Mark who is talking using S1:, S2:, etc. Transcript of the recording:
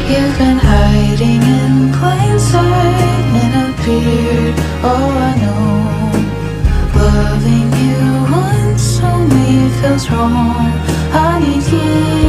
S1: You've been hiding in plain sight in a beard. Oh, I know. Loving you once only feels wrong. I need you.